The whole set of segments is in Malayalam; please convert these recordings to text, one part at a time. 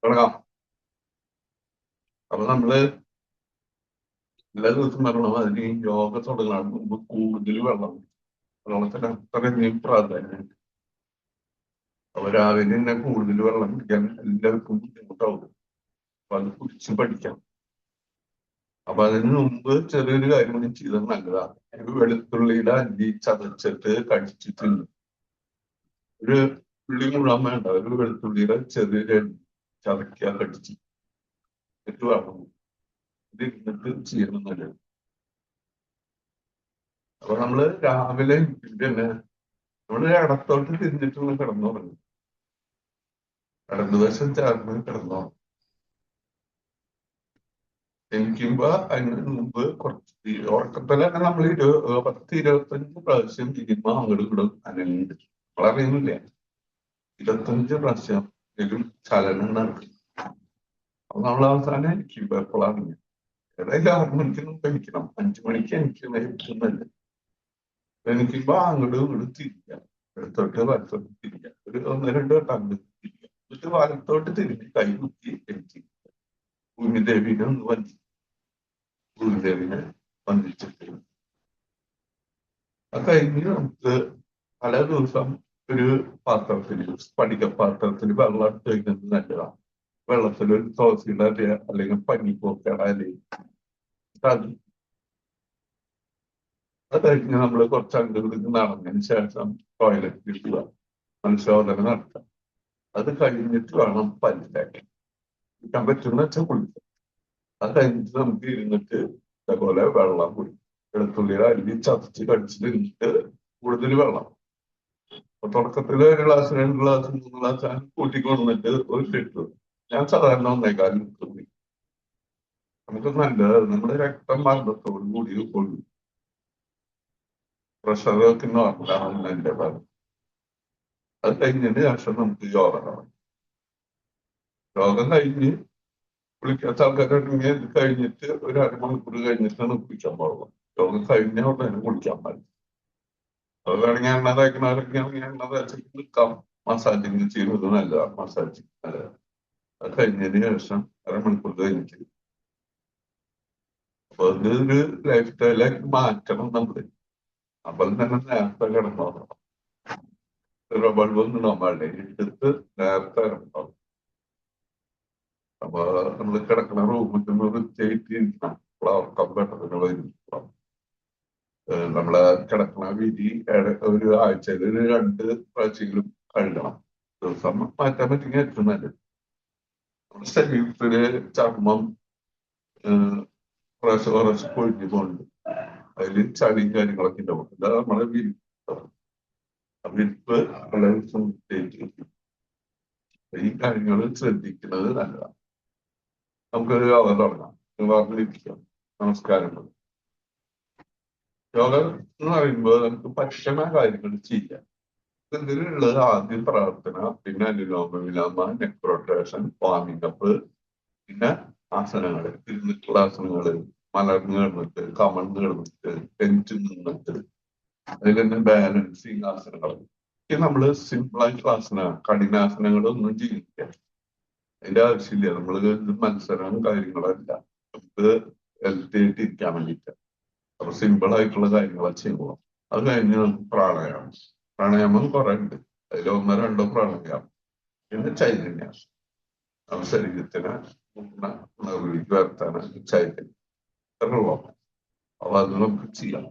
തുടങ്ങാം. അപ്പൊ നമ്മള് എല്ലാ ദിവസവും വരണം. അതിന് ഈ യോഗ തുടങ്ങാൻ മുമ്പ് കൂടുതൽ വെള്ളത്തിന് അത്രയധികം പ്രാധാന്യമുണ്ട്. അപ്പൊ രാവിലെ തന്നെ കൂടുതൽ വെള്ളം കുടിക്കാൻ എല്ലാവർക്കും ബുദ്ധിമുട്ടാവും. അപ്പൊ അത് കുടിച്ച് പഠിക്കാം. അപ്പൊ അതിന് മുമ്പ് ചെറിയൊരു കാര്യം കൂടി ചെയ്താൽ നല്ലതാണ്. ഒരു വെളുത്തുള്ളിയുടെ അല്ലി ചതച്ചിട്ട് കടിച്ചിട്ട് ഒരു ഉള്ളി മുഴുവൻ വേണ്ട, ഒരു വെളുത്തുള്ളിയുടെ ചെറിയൊരു അല്ലി ചതയ്ക്കുക, കടിച്ച് എന്നിട്ട് വേണം ഇത് ഇരുന്നിട്ട് ചെയ്യണം നല്ലത്. അപ്പൊ നമ്മള് രാവിലെ തന്നെ നമ്മള് ഇടത്തോട്ട് തിരിഞ്ഞിട്ടൊന്ന് കിടന്നുറങ്ങും. ഇടതുവശം ചേർന്ന് കിടന്നുറങ്ങും. എനിക്കുമ്പോ അതിന് മുമ്പ് കുറച്ച് ഉറക്കത്തില് തന്നെ നമ്മൾ 10-25 പ്രാവശ്യം തിരിയുമ്പോ അങ്ങോട്ടും ഇങ്ങോട്ടും അനങ്ങുന്നുണ്ട്. നമ്മളറിയുന്നില്ലേ, 25 പ്രാവശ്യം ഒരു ചലനം നടക്കും. അപ്പൊ നമ്മൾ അവസാനം എനിക്കുമ്പോ എപ്പോഴാണ് ഏതായാലും 6 മണിക്കൊന്നും കഴിക്കണം, 5 മണിക്ക് എനിക്കുന്നല്ല. എനിക്കുമ്പോ അങ്ങോട്ടും ഇങ്ങോട്ടും തിരിക്കാം, ഇടത്തോട്ട് വലത്തോട്ട് തിരിക്കാം, ഒരു 1-2 വട്ടം അങ്ങോട്ട് തിരിക്കാം, എന്നിട്ട് വലത്തോട്ട് തിരിഞ്ഞ് കൈ കുത്തി എനിക്ക് ഭൂമിദേവിനെ ഒന്ന് ഭൂമിദേവിനെ വന്ദിച്ചിട്ട് അത് കഴിഞ്ഞ് നമുക്ക് പല ദിവസം ഒരു പാത്രത്തിൽ, സ്ഫടിക പാത്രത്തിൽ വെള്ളം എടുത്ത് വയ്ക്കുന്നത് നല്ലതാണ്. വെള്ളത്തിൽ ഒരു തുളസിയുടെ ഇല അല്ലെങ്കിൽ പനിക്കൂർക്കയുടെ ഇലയും അത് കഴിഞ്ഞ് നമ്മൾ കുറച്ച് അങ്ങോട്ട് നടന്നതിന് ശേഷം ടോയ്ലറ്റിൽ പോവുക, മനുഷ്യോധന നടത്താം. അത് കഴിഞ്ഞിട്ട് വേണം പല്ല് തേക്കാൻ. കുളിക്കാൻ പറ്റുന്ന വെച്ചാൽ കുളിക്കാം. അത് കഴിഞ്ഞിട്ട് നമുക്ക് ഇരുന്നിട്ട് ഇതേപോലെ വെള്ളം കുടിക്കും. വെളുത്തുള്ളിയുടെ അല്ലി ചതച്ച് കടിച്ചിട്ട് കൂടുതൽ വെള്ളം. അപ്പൊ തുടക്കത്തില് 1 ഗ്ലാസ് 2 ഗ്ലാസ് 3 ഗ്ലാസ് കൂട്ടിക്കൊണ്ടിട്ട് 1 ലിറ്റർ. ഞാൻ സാധാരണ 1.25 ലിറ്റർ കുടിക്കും. നമുക്ക് നല്ലത് നമ്മുടെ രക്തമർദ്ദത്തോടു കൂടി കൊള്ളും. പ്രഷറൊക്കെ നോർമലാണ് എന്റെ ഭാഗം. അത് കഴിഞ്ഞതിന് ശേഷം നമുക്ക് യോഗ തുടങ്ങാം. യോഗം കഴിഞ്ഞ് കുളിക്കാത്ത ആൾക്കാരുണ്ടെങ്കിൽ ഇത് കഴിഞ്ഞിട്ട് ഒരു 1/2 മണിക്കൂർ കഴിഞ്ഞിട്ടാണ് കുളിക്കാൻ പാടുള്ളൂ. യോഗം കഴിഞ്ഞ ഉടനെ കുളിക്കാൻ പാടില്ല. അത് വേണമെങ്കിൽ എണ്ണ തേക്കണവരൊക്കെ ആണെങ്കിൽ എണ്ണ തേച്ചിട്ട് നിൽക്കാം. മസാജിങ് ചെയ്യുന്നത് നല്ലതാണ്. മസാജിങ് നല്ലതാണ്. അത് കഴിഞ്ഞതിന് ശേഷം 1/2 മണിക്കൂർ കഴിഞ്ഞിട്ട് അപ്പൊ അതൊരു ലൈഫ് സ്റ്റൈലാക്കി മാറ്റണം നമ്മള്. അപ്പോൾ തന്നെ നേരത്തെ കിടന്നോളണം. ബൾബൊന്നും ഇടാൻ പാടില്ല, എടുത്ത് നേരത്തെ കിടന്നോളണം. അപ്പൊ നമ്മള് കിടക്കുന്ന റൂമിൽ വൃത്തിയായിട്ട് ഇരിക്കണം. ഉറക്കം പെട്ടെന്ന് വരും. നമ്മളെ കിടക്കണ വിധി ഒരു ആഴ്ചയിൽ ഒരു 2 പ്രാവശ്യമെങ്കിലും കഴുകണം. ദിവസം മാറ്റാൻ പറ്റുമെങ്കിൽ ഏറ്റവും നല്ലത്. നമ്മുടെ ശരീരത്തില് ചർമ്മം കുറച്ച് പൊഴിഞ്ഞു പോകുന്നുണ്ട്. അതിൽ ചളിയും കാര്യങ്ങളൊക്കെ ഉണ്ടാവും. അതാ നമ്മുടെ വിരിപ്പ് വളരെ വൃത്തിയായിട്ട്. ഈ കാര്യങ്ങൾ ശ്രദ്ധിക്കുന്നത് നല്ലതാണ്. നമുക്കൊരു യോഗ തുടങ്ങാം. പറഞ്ഞിരിക്കാം. നമസ്കാരം. യോഗ എന്ന് പറയുമ്പോൾ നമുക്ക് പറ്റുന്ന കാര്യങ്ങൾ ചെയ്യാം. ഇതിലുള്ളത് ആദ്യം പ്രാർത്ഥന, പിന്നെ അനുലോമ വിലോമ, നെക്ക് റൊട്ടേഷൻ, വാമിംഗ് അപ്പ്, പിന്നെ ആസനങ്ങള്, ഇരുന്നിട്ടുള്ള ആസനങ്ങള്, മലർന്ന് കിടന്നിട്ട്, കമഴ്ന്ന് കിടന്നിട്ട്, ടെൻറ്റ് നിന്നിട്ട്, അതിൽ തന്നെ ബാലൻസിങ് ആസനങ്ങൾ. ഇത് നമ്മള് സിമ്പിളായിട്ടുള്ള കഠിനാസനങ്ങളൊന്നും ചെയ്യില്ല. അതിന്റെ ആവശ്യമില്ല. നമ്മള് മത്സരം കാര്യങ്ങളല്ല, നമുക്ക് ഹെൽത്തി ആയിട്ട് ഇരിക്കാൻ വേണ്ടിയിട്ട്. അപ്പൊ സിമ്പിൾ ആയിട്ടുള്ള കാര്യങ്ങളാണ് ചെയ്യുക. അത് കഴിഞ്ഞ് നമുക്ക് പ്രാണായാമം കുറെ ഉണ്ട്. അതിൽ 1-2 പ്രാണായാമം. പിന്നെ ചൈതന്യാസം. നമ്മുടെ ശരീരത്തിന് ഉണർവിലേക്ക് വരുത്താനാണ് ചൈതന്യം. അത്രയുള്ളൂ. അപ്പൊ അത് നമുക്ക് ചെയ്യാം.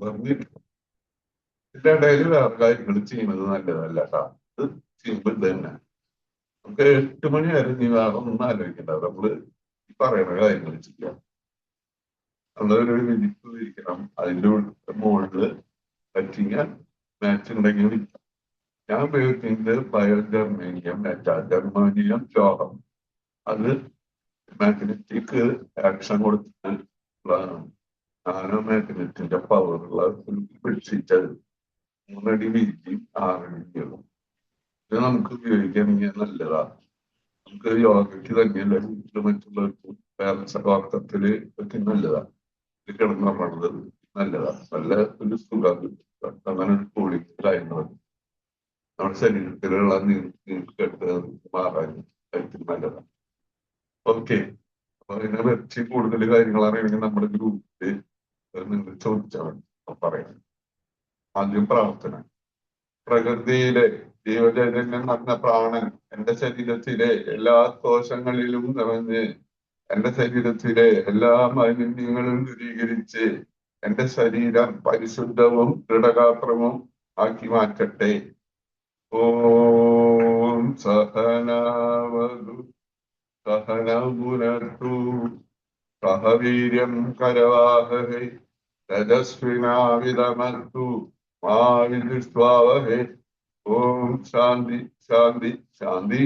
പറഞ്ഞിരിക്കും. ഇതിന്റെ ഇടയിൽ വേറെ കാര്യങ്ങൾ ചെയ്യുന്നത് നല്ലതല്ല കേട്ടോ. ഇത് സിമ്പിൾ തന്നെ. നമുക്ക് 8 മണി വരെ നീ വേറെ ഒന്നും ആലോചിക്കണ്ട. നമ്മള് ഈ പറയുന്ന കാര്യങ്ങൾ ചെയ്യാം. നമ്മളൊരു വിരിപ്പ് വിരിക്കണം. അതിന്റെ മുകളില് പറ്റിയ മാച്ച് ഉണ്ടെങ്കിൽ വിരിക്കാം. ഞാൻ ഉപയോഗിക്കുന്നത് ബയോജർമേനിയം ജർമ്മേനിയം ലോഹം. അത് മാഗ്നറ്റിക് ആക്ഷൻ കൊടുത്തിട്ട് നാനോ മാഗ്നറ്റിന്റെ പവറുള്ള ഒരു ബെഡ്ഷീറ്റ്. 3 അടി വീതിയും 6 അടി നീളവും. ഇത് നമുക്ക് ഉപയോഗിക്കുകയാണെങ്കിൽ നല്ലതാണ്. നമുക്ക് യോഗയ്ക്ക് തന്നെയല്ല, വീട്ടില് മറ്റുള്ളവർക്കും ഉറക്കത്തില് ഒക്കെ നല്ലതാണ്. ഇത് കിടന്നുറങ്ങുന്നത് നല്ലതാണ്. നല്ല ഒരു സുഖം കിട്ടും. അങ്ങനെ ഒരു കൂളിംഗ് കാര്യങ്ങളൊക്കെ നമ്മുടെ ശരീരത്തിലുള്ള നീർക്കെട്ട് മാറാൻ നല്ലതാണ്. അതിനെ വെച്ച് കൂടുതൽ കാര്യങ്ങൾ അറിയണമെങ്കിൽ നമ്മുടെ ഗ്രൂപ്പിൽ നിങ്ങൾ ചോദിച്ചാൽ മതി പറയാം. ആദ്യം പ്രാർത്ഥന. പ്രകൃതിയിലെ ജീവചൈതന്യം നടന്ന പ്രാണൻ എന്റെ ശരീരത്തിലെ എല്ലാ കോശങ്ങളിലും നിറഞ്ഞ് എന്റെ ശരീരത്തിലെ എല്ലാ മാലിന്യങ്ങളും ദൂരീകരിച്ച് എന്റെ ശരീരം പരിശുദ്ധവും ദൃഢഗാത്രവും ആക്കി മാറ്റട്ടെ. ഓം സഹനാവതു സഹനൗ ഭുനക്തു സഹ വീര്യം കരവാവഹൈ തേജസ്വിനാവിതമസ്തു മാ വിദ്വിഷാവഹൈ. ഓം ശാന്തി ശാന്തി ശാന്തി.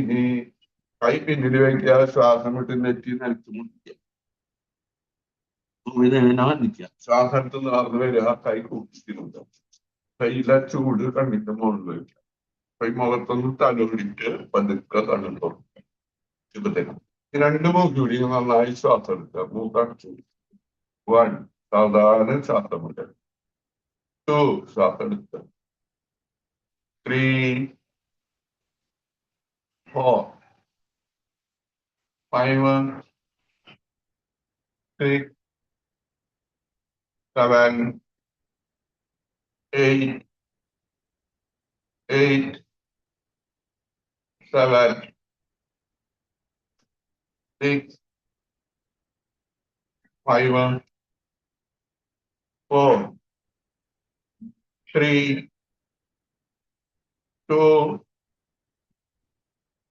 കൈ പിന്നിൽ വയ്ക്കുക, ശ്വാസം വിട്ട് നെറ്റി നിലത്ത് മുട്ടിക്കുക, നിൽക്കുക. ശ്വാസം എടുത്ത് നടന്നു വരിക, കൈ കൂട്ടിച്ചിരുന്നു. കയ്യിലെ ചൂട് കണ്ണിന്റെ മുകളിൽ വയ്ക്കുക. കൈ മുഖത്തൊന്ന് തലോടിയിട്ട് പതുക്കെ കണ്ണു തുറക്കുക. ഇപ്പത്തേക്കും രണ്ട് മൂക്കൂടി നന്നായി ശ്വാസം എടുക്കുക. മൂക്കടച്ചു. 1 സാധാരണ ശ്വാസം വിടുക. 2 ശ്വാസം എടുക്കുക. 3 4 5 6 7 8 7 6 5 4 3 2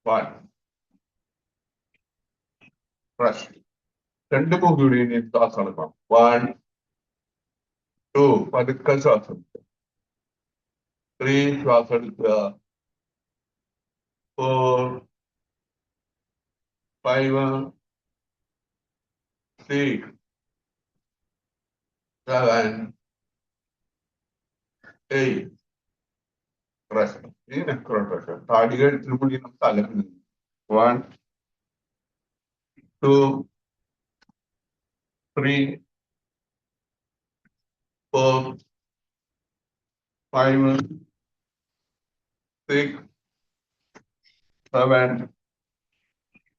1. റെസ്റ്റ്. രണ്ട് മൂക്കൂടി ശ്വാസം എടുക്കണം. 1 2 പതുക്കെ ശ്വാസം എടുക്കുക. 3 ശ്വാസം എടുക്കുക. 4 5 6 7 8. റെസ്റ്റ്. ഈ നെക്രോട്ടേഷൻ താടി കഴുത്തിൽ കൂടി തലം. 1 2 3 4 5 6 7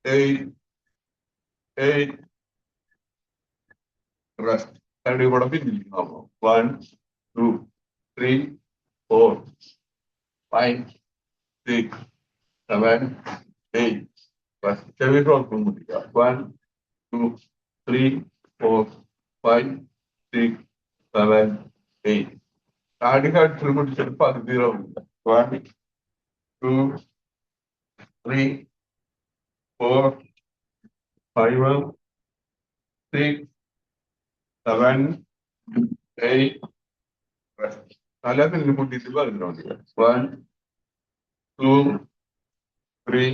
8 റെസ്റ്റ്. തടി കൂടെ പിന്നിരിക്കുന്നു. 1 2 3 4 5 6 7 8. റെസ്റ്റ്. ചെവി തുറക്കും മുടിക്കുക. 1 2 3 4 5 6 7 8. താടി കഴുത്തിൽ മുടിച്ചിട്ട് പകുതി റൗണ്ട്. 1 2 3 4 5 6 7 8. റെസ്റ്റ്. തല നെല്ല് മുട്ടിയിട്ട് പറഞ്ഞോണ്ടിരിക്കുക. 1 2 3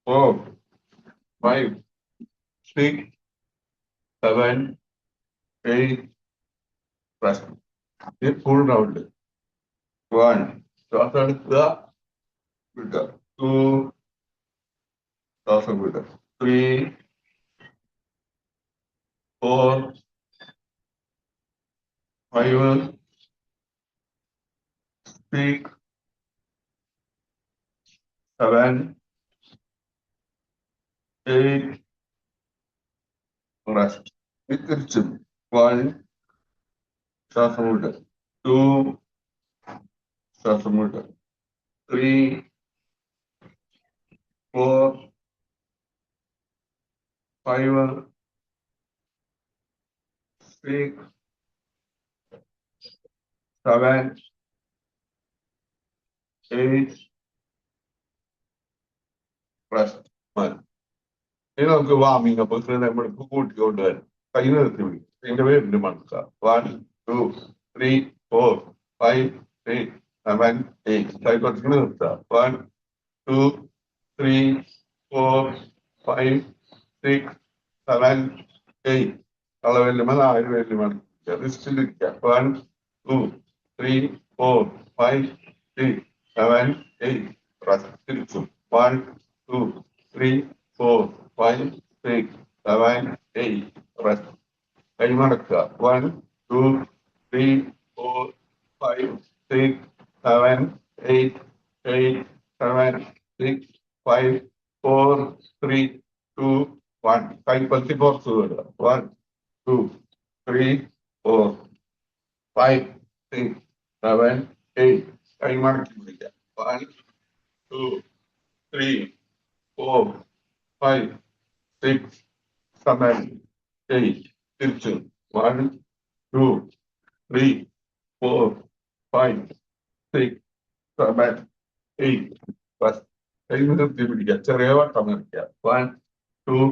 4 5 6 7 8. റെസ്റ്റ്. Full round. 1 ശ്വാസം എടുക്കുക, വിടുക. 2 ശ്വാസം വിടുക. 3 4 5 6 7 8. റെസ്റ്റ്. തിരിച്ചും. 1 ശ്വാസം വിടുക. 2 ശ്വാസം വിടുക. 3 4 5 6 7 8. റെസ്റ്റ്. ഇനി നമുക്ക് വാമിംഗ് അപ്പ് നമ്മൾക്ക് കൂട്ടിക്കൊണ്ടുവരാം. കൈ നിർത്തി പിടിക്കും. ഇതിന്റെ പേരിന്റെ മനസ്സിലാ. 1 2 3 4 5 6 7 8. കൈ കുറച്ച് നിർത്തുക. 1 2 3 4 5 6 7 8. കളവെല്ലുമ്പോൾ 4 പേരിൽ മണിക്കുക. റിസ്റ്റിലിരിക്കുക. 1 2 3 4 5 6 7 8. റെസ്റ്റ്. തിരിച്ചു. 1 2 3 4 5 6 7 8. റെസ്റ്റ്. കൈ മടക്കുക. 1 2 3 4 5 6 7 8 7 6 5 4 3 2 1. കൈപ്പത്തി പുറത്ത് വിടുക. 1, 2, 3, 4, 5, 6, 7, 8. കൈ മടക്കി പിടിക്കുക. 1, 2, 3, 4, 5, 6, 7, 8. തിരിച്ചു. 1, 2, 3, 4, 5, 6, 7, 8. കൈ നിർത്തി പിടിക്കുക. ചെറിയ വട്ടം വരയ്ക്കുക. 1, 2,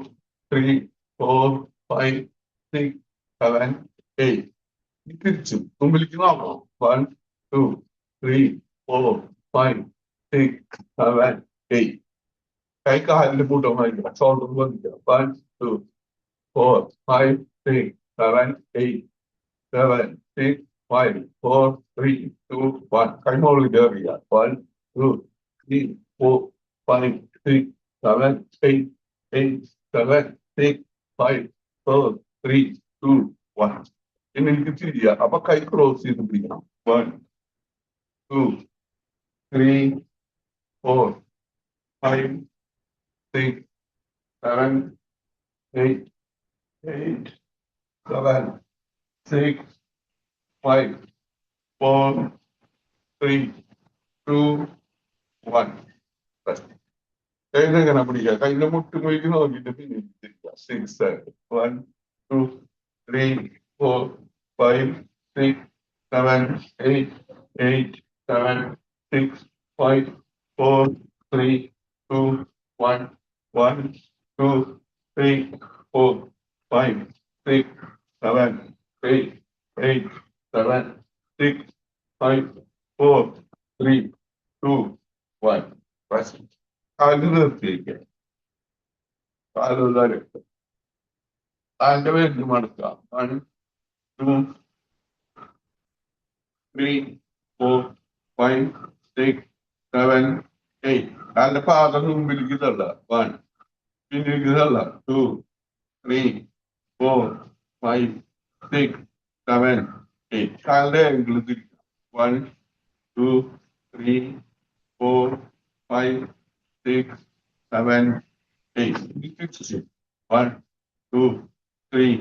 3, 4, 5, 6, 7, 8. തിരിച്ചു മുമ്പിലേക്ക് നോക്കണം. 1, 2, 3, 4, 5, 6, 7, 8. കൈ കാലിന്റെ കൂട്ടം വായിക്കുക. ഷോൾഡർ വന്നിക്കുക. 1, 2, 4, 5, 6, 7, 8, 7, 6, 5, 4, 3, 2, 1. കൈ മുകളിൽ കയറിയ. 1, 2, 3, 4, 5, 6, 7, 8, 8, 7, 6, 5, 4, 3, 2, 1. ഇനി എനിക്ക് തിരിയുക. അപ്പൊ കൈ ക്രോസ് ചെയ്ത് പിടിക്കണം. 1, 2, 3, 4, 5, 6, 7, 8, 8, 7, 6, 5, 4, 3, 2, 1. കൈനെങ്ങനെ പിടിക്കുക? കൈന്റെ മുട്ടുമൊഴിക്ക് നോക്കിയിട്ട് പിന്നെ തിരിക്കുക. 6, 1, 2, 3, 4, 5, 6, 7, 8, 8, 7, 6, 5, 4, 3, 2, 1, 1, 2, 3, 4, 5, 6, 7, 8, 8, 7, 6, 5, 4, 3, 2, 1. Rest. കാല് നിർത്തിയിരിക്കുക. കാലുകാര് കാലിന്റെ വേദന മടക്കുക. 1, 2, 3, 4, 5, 6, 7, 8. കാലിന്റെ പാദം മുമ്പിലേക്ക് തള്ള. 1, പിന്നിലേക്ക് തള്ള. 2, 3, 4, 5, 6, 7, 8. കാലിന്റെ ആംഗിൾ തിരിക്കുക. 1, 2, 3, 4, 5, 6, 7, 8. 1, 2, 3,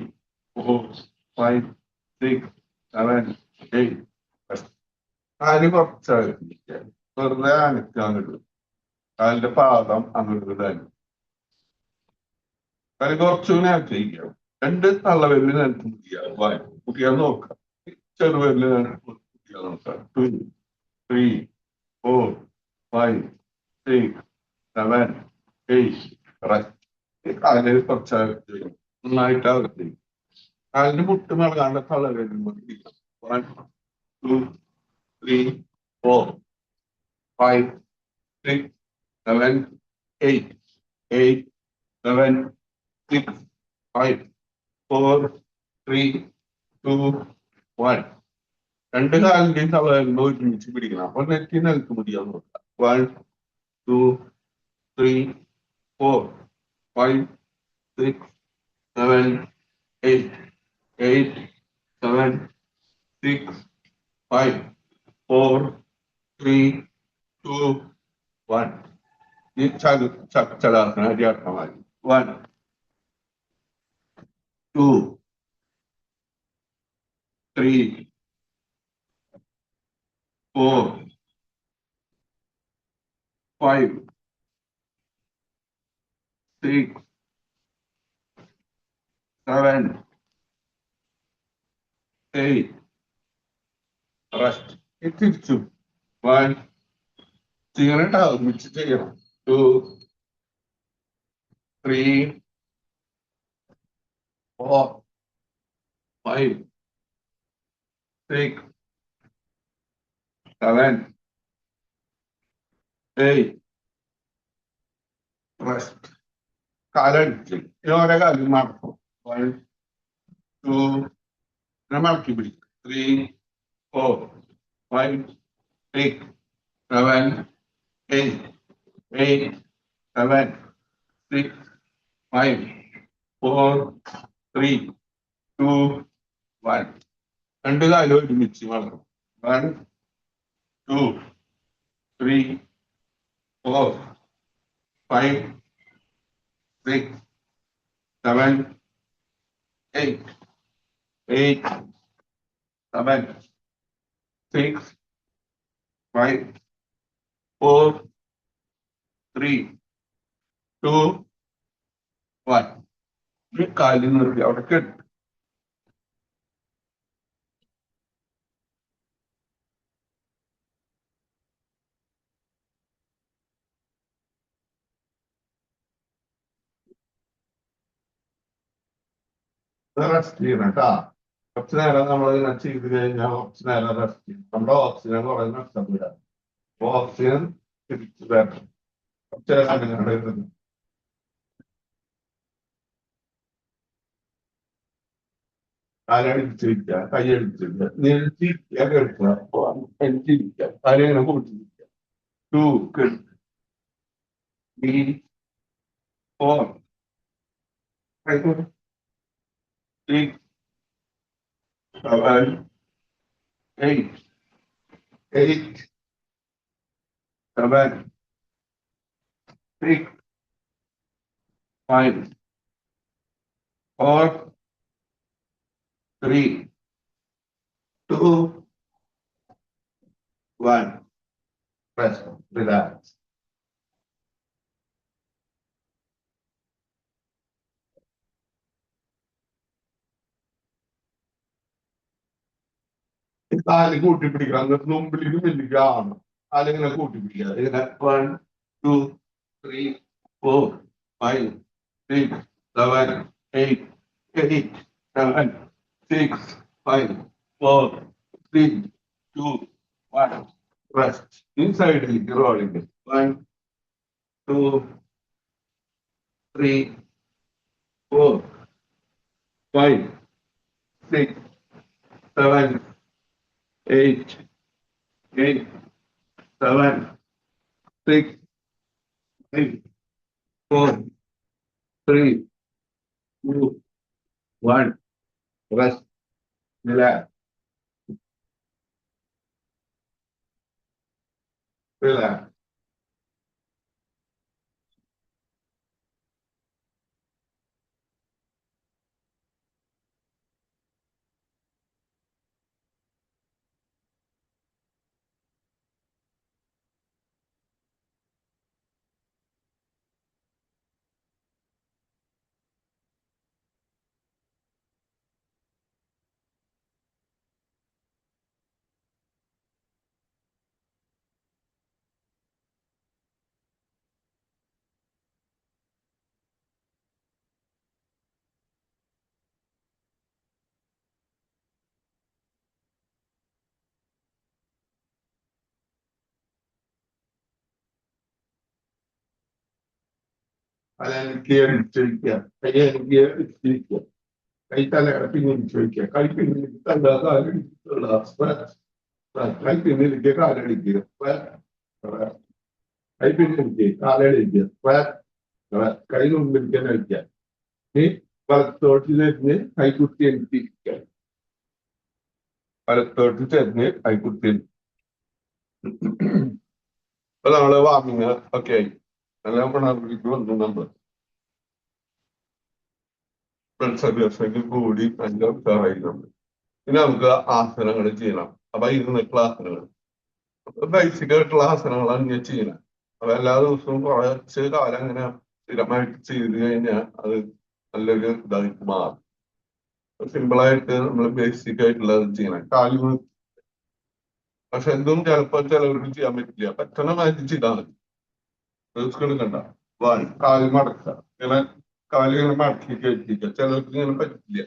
4, 5, 6, 7, 8. കാല് കുറച്ചാൽ വെറുതെ അനക്കാൻ കിട്ടും. കാലിന്റെ പാദം അങ്ങോട്ട് തന്നെ. കാല് കുറച്ചുകൂടി ആക്കിയിരിക്കാം. 2 തള്ളവിരല് നിനക്ക് മുട്ടിയാൽ നോക്കാം. ചെറുവിരല് നിനക്ക് മുട്ടിയാൽ നോക്കാം. 2, 3, 4, 5, 6, 7, 8. കാലിൽ കുറച്ച് നന്നായിട്ട് അകത്തി. കാലിന്റെ മുട്ട് നൽകാണ്ട് തള്ളവിരൽ മതി. 1, 2, 3, 4, 5, 6, 7, 8, 8, 7, 6, 5, 4, 3, 2, 1. 2 കാലിന്റെയും തള്ളവിരൽ ഒരുമിച്ച് പിടിക്കണം. അപ്പൊ നെറ്റി നിലക്ക് പിടിക്കാൻ നോക്കാം. 1, 2, 3, 4, 5, 6, 7, 8, 8, 7, 6, 5, 4, 3, 2, 1. ഈ ചലാസന അടിയാട്ടമായി. 1, 2, 3, 4, 5, 6, 7, 8. റെസ്റ്റ്. തിരിച്ചു. 1. ചെയ്യണ ഒരുമിച്ച് ചെയ്യണം. 2, 3, 4, 5, 6, 7, 8. റെസ്റ്റ്. കാലടിച്ച് ഓരോ കാലം മടക്കും. 1, 2. മടക്കി പിടിക്കും. 3, 4, 5, 6, 7, 8, 8, 7, 6, 5, 4, 3, 2, 1. 2 കാലം ഒരുമിച്ച് വളരും. 1, 2, 3, 4, 5, 6, 7, 8, 8, 7, 6, 5, 4, 3, 2, 1. ഈ കാലിൽ നിർത്തി അവിടെ കെട്ട്. റെസ്റ്റ് ചെയ്യണം കേട്ടാ. കുറച്ച് നേരം നമ്മൾ ഇങ്ങനെ ചെയ്ത് കഴിഞ്ഞാൽ കുറച്ച് നേരം റെസ്റ്റ് ചെയ്യും. നമ്മുടെ ഓക്സിജൻ കുറെ നഷ്ടപ്പെടുക. ഓക്സിജൻ തിരിച്ചു വരണം. കുറച്ച് നേരം അങ്ങനെ ഇരുന്ന് കാലടിച്ചിരിക്കുക, കൈയടിച്ചിരിക്കുക, നിൽച്ചിരിക്കുക, കേൾക്കുക, എനിച്ചിരിക്കുക, കാലിങ്ങനെ കൂട്ടിരിക്കുക. 2, 3, 4, 5, 6, 7, 8, 8, 7, 6, 5, 4, 3, 2, 1. Rest, relax. കാല് കൂട്ടിപ്പിടിക്കണം. എന്നിട്ട് മുമ്പിലേക്ക് മെല്ലിക്കാണ്. കാലിങ്ങനെ കൂട്ടിപ്പിടിക്കുക. ഇങ്ങനെ 1, 2, 3, 4, 5, 6, 7, 8, 8, 7, 6, 5, 4, 3, 2, 1. Rest. Inside rolling. 1, 2, 3, 4, 5, 6, 7, 8, 8, 7, 6, 5, 4, 3, 2, 1. Rest. Relax. Relax. അല്ലെങ്കിൽ അടിച്ചിരിക്കുക, കൈ എനിക്ക് ഇടിച്ചിരിക്കുക, കൈ തലയുടെ പിന്നിൽ വയ്ക്കുക, കൈ പിന്നിൽ തല കാലടിക്കുക, കൈ പിന്നിലേക്ക് കാലടിക്കുക, കൈ പിന്നിലേക്ക് കാലടിക്കുക, കൈ മുമ്പിലേക്ക് അടിക്കുക. ഈ വലത്തോട്ട് ചെരിഞ്ഞ് കൈക്കുത്തി എടുത്തിരിക്കുക, വലത്തോട്ട് ചെരിഞ്ഞ് കൈക്കുത്തി. ഇപ്പൊ നമ്മള് വാമിങ് ഒക്കെ ആയി. നല്ല പണർക്ക് വന്നു നമ്മൾ ബ്ലഡ് സർക്കുലേഷൻ കൂടി നല്ല ഉഷാറായിട്ടുണ്ട്. ഇനി നമുക്ക് ആസനങ്ങൾ ചെയ്യണം. അപ്പൊ ഇരുന്നിട്ടുള്ള ആസനങ്ങൾ, ബേസിക് ആയിട്ടുള്ള ആസനങ്ങളാണ് ഞാൻ ചെയ്യണം. അപ്പൊ എല്ലാ ദിവസവും കുറച്ച് കാലം അങ്ങനെ സ്ഥിരമായിട്ട് ചെയ്ത് കഴിഞ്ഞാൽ അത് നല്ലൊരു ഇതായിട്ട് മാറും. സിമ്പിളായിട്ട് നമ്മൾ ബേസിക് ആയിട്ടുള്ളത് ചെയ്യണം. കാല്, പക്ഷെ എന്തും ചിലപ്പോൾ ചിലവർക്ക് ചെയ്യാൻ പറ്റില്ല. പറ്റണ മാറ്റി ചെയ്താൽ മതി. റിസ്ക് എടുക്കണ്ട. കാല് മടക്കുക, ഇങ്ങനെ കാല് ഇങ്ങനെ മടക്കി കയറ്റിക്കുക. ചിലർക്ക് ഇങ്ങനെ പറ്റില്ല.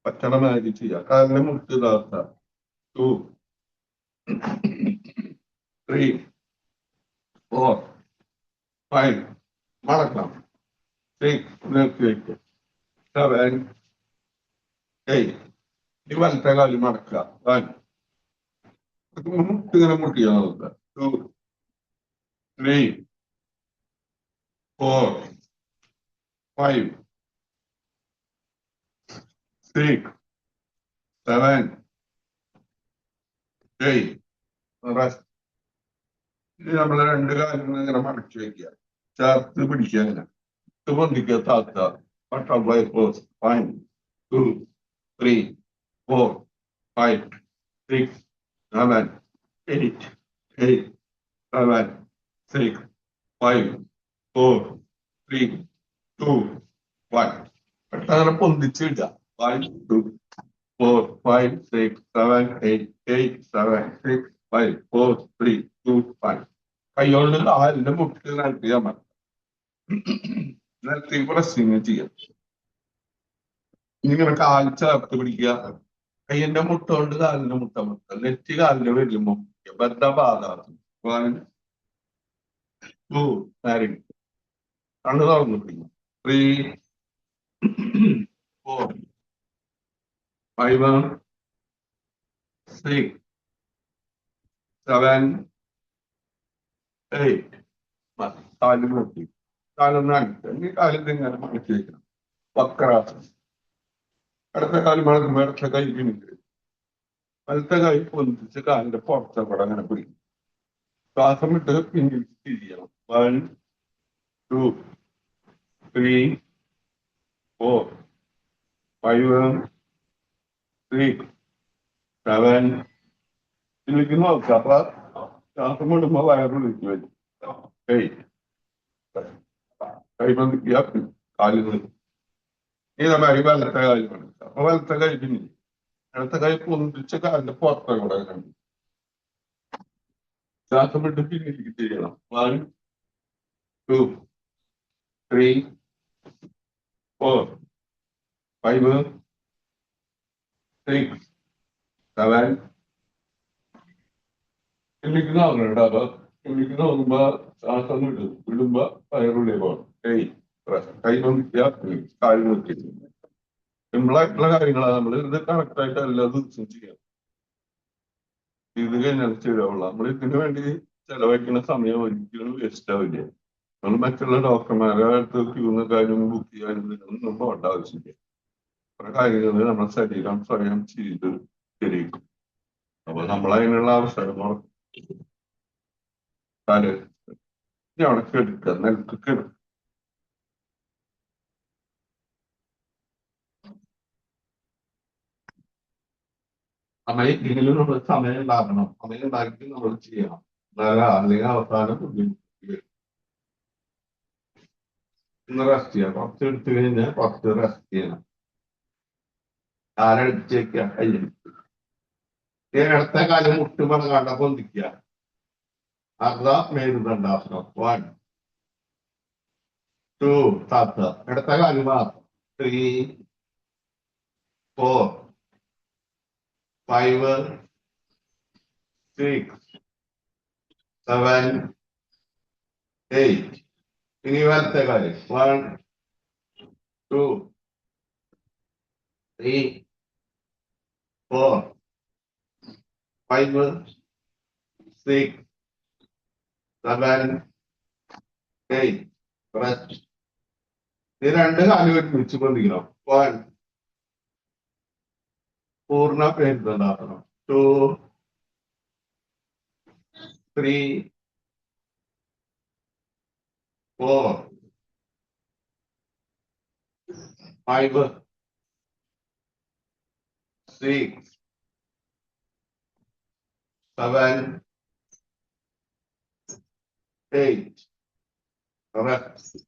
പറ്റണ മാറ്റി ചെയ്യുക. കാലിനെ മുട്ട് ഇതാക്കുക. 2, 3, 4, 5, മടക്കാം. 6, നിർത്തി വയ്ക്കുക. 7, 8. ഈ വലത്തെ കാല് മടക്കുക. 1, മുട്ട് ഇങ്ങനെ മുട്ടിക്കുക. നോക്കുക. 2, 3, 4, 5, 6, 7, 8. റെസ്റ്റ്. ഇത് നമ്മളെ രണ്ട് കാലും ഇങ്ങനെ മടക്കി വയ്ക്കുക. ചേർത്ത് പിടിക്കുക. ഇങ്ങനെ പൊന്തിക്കുക, താത്ത Butterfly pose. 1, 2, 3, 4, 5, 6, 7, 8, 8, 7, 6, 5, 4, 3, 2, 1. അങ്ങനെ പൊന്തിച്ചിടുക. 1, 2, 4, 5, 6, 7, 8, 8, 7, 6, 5, 4, 3, 2, 1. കൈകൊണ്ട് കാലിന്റെ മുട്ടിൽ നിലത്തിയാൽ മതി. നിലത്തി പ്രസ്സിങ് ചെയ്യാം. ഇങ്ങനെ കാൽ ചേർത്ത് പിടിക്കുക. കയ്യിന്റെ മുട്ട കൊണ്ട് കാലിന്റെ മുട്ട മുട്ടുക. നെറ്റ് കാലിന്റെ വരുമ്പോ ബദ്ധപാദാസം. 1, 2, കണ്ണു തുറന്നു പിടിക്കും. 3, 4, 5, 6, 7, 8. കാല് നോക്കി കാലൊന്ന് അടിക്കുക. ഈ കാലിൽ ഇങ്ങനെ മടക്കി വെക്കണം. വക്രാസനം. അടുത്ത കാല് മടക്കുമ്പോൾ ഇടത്തെ കൈ പിന്നിട്ട് വലത്തെ കൈ പൊന്തിച്ച് കാലിന്റെ പുറത്തെ കൂടെ അങ്ങനെ പിടിക്കും. ശ്വാസം വിട്ട് പിന്നിൽ തിരിയണം. 1, 2, 3, 4, 5, 6, 7. ഇതിലേക്ക് നോക്കാം. അപ്പൊ ശ്വാസം വിടുമ്പോ വയറുള്ളിലേക്ക് വരും. 8. കൈ ബന്ധിക്കുക. കാലുകൾ ഇതേമാതിരി വലത്തെ കാല് പണിക്കുക. അപ്പൊ വലത്തെ കൈ പിന്നിൽ ഇടത്തെ കൈ പൊന്തിച്ച് കാലിന്റെ പുറത്തെ കൂടെ കണ്ടു ശ്വാസം വിട്ട് പിന്നിലേക്ക് തിരിയണം. 1, 2, 3, 4, 5, 6, 7. ഇതിലേക്ക് നോക്കണ്ട. അപ്പൊ ഇതിലേക്ക് നോക്കുമ്പോ ശ്വാസം വിടുമ്പോ വയറുള്ളിൽ പോകണം. 8. കൈ ബന്ധിക്കുക. കാല് നോക്കി സിമ്പിളായിട്ടുള്ള കാര്യങ്ങളാണ്. നമ്മൾ ഇത് കറക്റ്റ് ആയിട്ട് എല്ലാ ദിവസവും ചെയ്യാം. ഇത് കഴിഞ്ഞാൽ ശരിയാവുള്ളൂ. നമ്മൾ ഇതിനു വേണ്ടി ചെലവഴിക്കുന്ന സമയം ഒരിക്കലും വേസ്റ്റ് ആവില്ല. നമ്മൾ മറ്റുള്ള ഡോക്ടർമാരെ അടുത്ത് ക്യൂന്ന് കാര്യം ബുക്ക് ചെയ്യാനും ഇതിനൊന്നും പോകേണ്ട ആവശ്യമില്ല. കുറെ കാര്യങ്ങൾ നമ്മുടെ ശരീരം സ്വയം ചെയ്ത് ശരിക്കും. അപ്പൊ നമ്മളതിനുള്ള അവസരം കാല് അവിടെ കെടുക്കുക. നിലക്ക് കെടുക്കുക. നമ്മൾ ഇതിലും നമ്മൾ സമയം ഉണ്ടാക്കണം. സമയം ഉണ്ടാക്കി നമ്മൾ ചെയ്യണം. അല്ലെങ്കിൽ അവസാനം ഇന്ന് റെസ്റ്റ് ചെയ്യാം. കുറച്ച് എടുത്തു കഴിഞ്ഞാൽ കുറച്ച് റെസ്റ്റ് ചെയ്യണം. കാലടിച്ചേക്കുക. കയ്യെടുക്കുക. ഇടത്തെ കാലം മുട്ട് പണകാണ്ട പൊന്തിക്കുക. അർദ്ധ മേരുദണ്ഡാസനം. 1, 2, താത്ത. ഇടത്തെ കാല് മാത്രം. 3, 4, 5, 6, 7, 8. ഇനി വലത്തെ കാല്. 1, 2, 3, 4, 5, 6, 7, 8. റെസ്റ്റ്. ഈ രണ്ട് കാലും ഒരുമിച്ച് പൊന്തിക്കണം. 1, പൂർണ്ണ മേരുദണ്ഡാസനം. 2, 3, 4, 5, 6, 7, 8. റെസ്റ്റ്.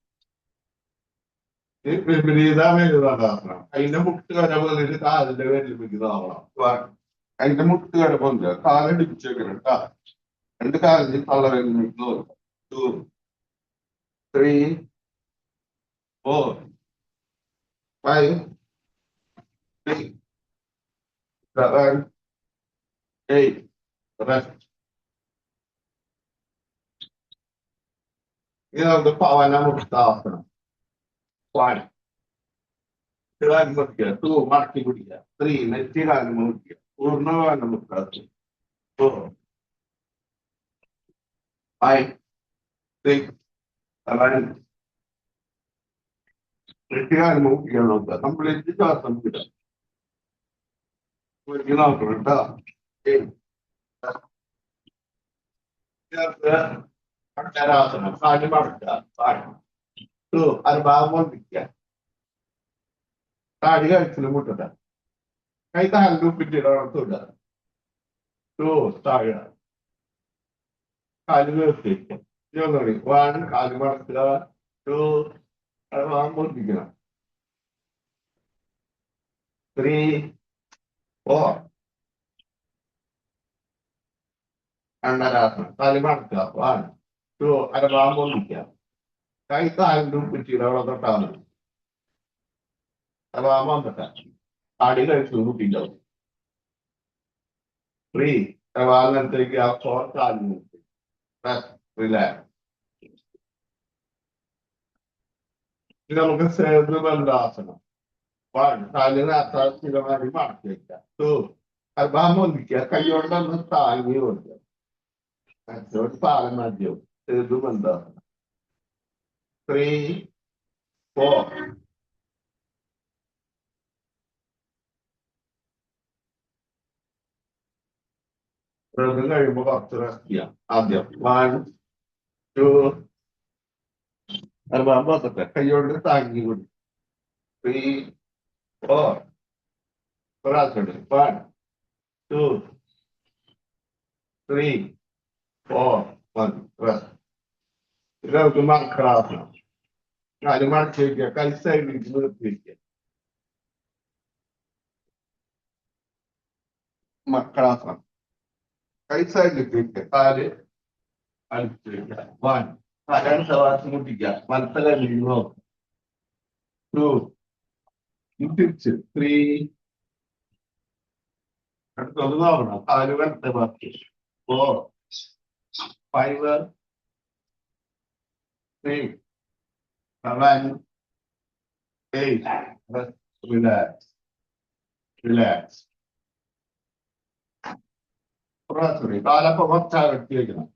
വിപരീത മേരുദണ്ഡാസനം. അതിന്റെ മുട്ട് കര പൊന്നിട്ട് കാലിന്റെ വെല്ലുവിളിക്കുന്നതാവണം. അതിന്റെ മുട്ട് കര പൊന്തുക. കാലടിച്ചേക്കണം. രണ്ട് കാലിന് തള്ളവെല്ലുവിളിക്ക് നോക്കാം. 2, 3, 4, 5, 6, 7, 8. റെസ്റ്റ്. ഇത് നമുക്ക് പവനമുക്താസനം. 1, മുറിക്കുക. 2, മടക്കി പിടിക്കുക. 3, നെറ്റി കാലം മുറിക്കുക. പൂർണ്ണകാലമുക്താസനം. 4, 5, 6, 7. നെറ്റി കാലം മുറിക്കുക. നോക്കുക. കംപ്ലീറ്റ് ശ്വാസം വിടുക. നോക്കണം കേട്ടോ. അക്ഷരാസനം. കാല് മടക്കുക. 1, 2, അത് ഭാഗം കൊണ്ടിരിക്കുക. താടി കഴുത്തിൽ മുട്ടട്ടെ. കൈ താഴെ ഉപ്പിട്ടിടത്തോട്ട് താഴെ കാല് നിർത്തിയിരിക്കും. ഒന്നുകൂടി 1 കാല് മടക്കുക 2 മുറിപ്പിക്കണം 3 4 രണ്ടരാസനം കാല് മടക്കുക 1 2 അരഭാഗം പൊന്നിക്കുക. കൈ താഴെ ഉപ്പിട്ടിടവിടെ തൊട്ടാൽ മതി. അരഭാഗം വന്നിട്ട് താടി കഴിച്ചു മുട്ടിണ്ടാവും 3 അരഭാഗത്തേക്ക് 4 കാല് നിർത്തി റിലാക്സ്. നമുക്ക് ബന്ധാസനം 1 കാല് നേരത്തെ സ്ഥിരമായി മടക്കി വയ്ക്കുക 2 അരഭാഗം പൊന്നിക്കുക. കൈയോടെ ഒന്ന് താങ്ങി കൊടുക്കുക. മറ്റോട് പാലം മതിയാവും. ബന്ധാസനം 3 4 വ്രതം കഴിയുമ്പോ കുറച്ച് റെസ്റ്റ് ചെയ്യാം. ആദ്യം 1 2 അരഭാഗത്തെ കൈയോട് താങ്ങി കൊടുക്കും 3 4 പ്രാവശ്യം 1 2 3 4 1 റെസ്റ്റ്. നമുക്ക് മക്കളാസനം കാല് മടക്കി വയ്ക്കുക. കൈ സൈഡിലേക്ക് നിർത്തി വയ്ക്കുക. മക്കളാസനം കൈ സൈഡിലേക്ക് വയ്ക്കുക. കാല് അടുത്ത് വയ്ക്കുക 1 രണ്ട് സവാസം മുട്ടിക്കുക. മനസ്സ കഴിഞ്ഞു നോക്കുക 2 തിരിച്ച് 3 അടുത്തൊന്ന് നോക്കണം. കാല് വലത്തെ ബാക്കി 4 5 6 7 8 റിലാക്സ് റിലാക്സ്. കാലപ്പോ കുറച്ചകത്തി വയ്ക്കണം.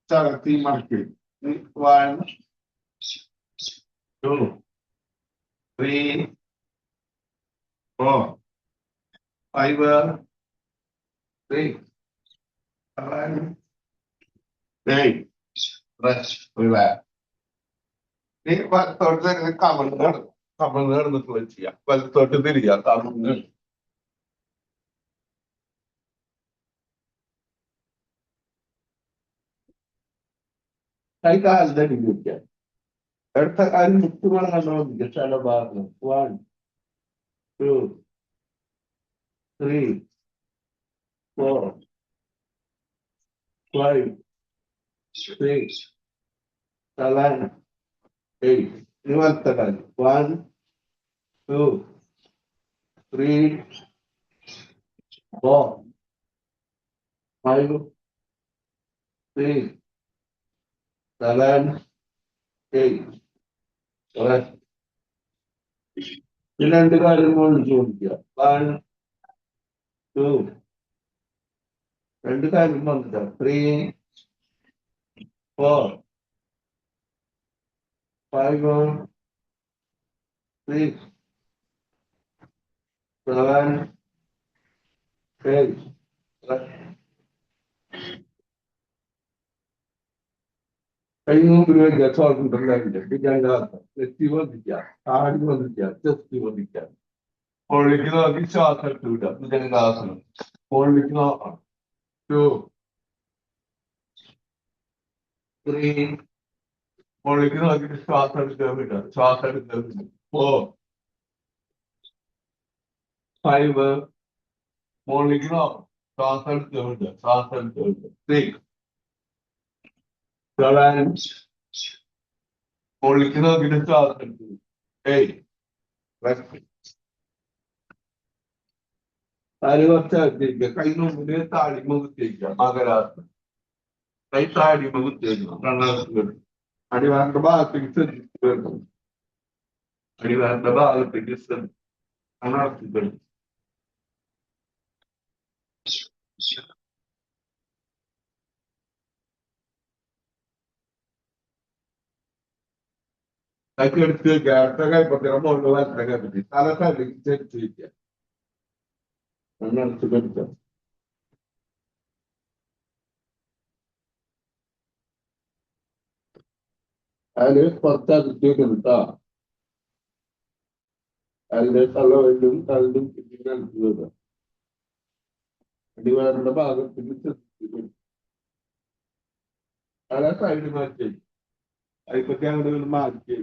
ചകത്തി മടക്കി 1 2 3 4 5 6 7 8 റെസ്റ്റ് റിലാക്സ്. ഈ വലത്തോട്ട് കമിഴ്ന്ന് കിടന്നിട്ട് ചെയ്യാം. വലത്തോട്ട് തിരിയാ കമിഴ്ന്ന്. കൈ കാലിന്റെ അടിയിൽ വയ്ക്കാം. അടുത്ത കാലം മുട്ടുമണം കണ്ടോണ്ടിരിക്കുക. ചില ഭാഗം 1 2 3 4 5 6 7 8 ഇനി വലത്തെ കാലം 1 2 3 4 5 6 7 8 റെസ്റ്റ്. ഈ രണ്ട് കാര്യം കൊണ്ട് ചോദിക്കുക 1 2 രണ്ട് കാര്യം വന്നിട്ട് 3 4 5 6 7 8 കഴിഞ്ഞ മുമ്പിൽ സ്വാതന്ത്ര്യം നെറ്റി വന്നിക്കുക. താടി വന്നിക്കുക. ചെസ്റ്റി വന്നിക്കുക. മുകളിലേക്ക് നോക്കി ശ്വാസം എടുത്ത് വിടുക. ഭുജംഗാസനം മുകളിലേക്ക് നോക്കണം 2 3 മുകളിലേക്ക് നോക്കിയിട്ട് ശ്വാസം എടുക്കാൻ വിടുക. ശ്വാസം എടുക്കാൻ വിടുക 4 5 മുകളിലേക്ക് നോക്കണം. ശ്വാസം എടുക്കാൻ വിടുക. ശ്വാസം എടുക്കാൻ വിടുക 6 7 മുകളിലേക്ക് നോക്കിയിട്ട് ശ്വാസം എടുത്ത് 8 റെസ്റ്റ്. താഴെ കുറച്ചകത്തിരിക്കുക. കൈ മുമ്പില് താടി മുഖത്തേക്കുക. മകരാസനം കൈ താടി മുഖത്തേക്കണം. കണ്ണടച്ച് അടിവാരന്റെ ഭാഗത്തേക്ക് ശ്രദ്ധിച്ചു വരണം. അടിവാരന്റെ ഭാഗത്തേക്ക് കണ്ണടച്ച് കൈക്ക് എടുത്ത് വയ്ക്കുക. അടുത്ത കൈപ്പത്തിനെ മുകളിൽ വരണ്ട കൈപ്പത്തി തല സൈഡിലേക്ക് ചെരിച്ച് വയ്ക്കുക. കണ്ണടച്ച് കെടുക്കുക. അതില് കുറച്ചകത്തി വെക്കണം കേട്ടോ. അതിന്റെ തള്ളവലും തള്ളും നൽകുന്നത് അടിവാറിന്റെ ഭാഗത്തിന് അതാ സൈഡ് മാറ്റി അതിപ്പറ്റി അങ്ങോട്ട് മാറ്റി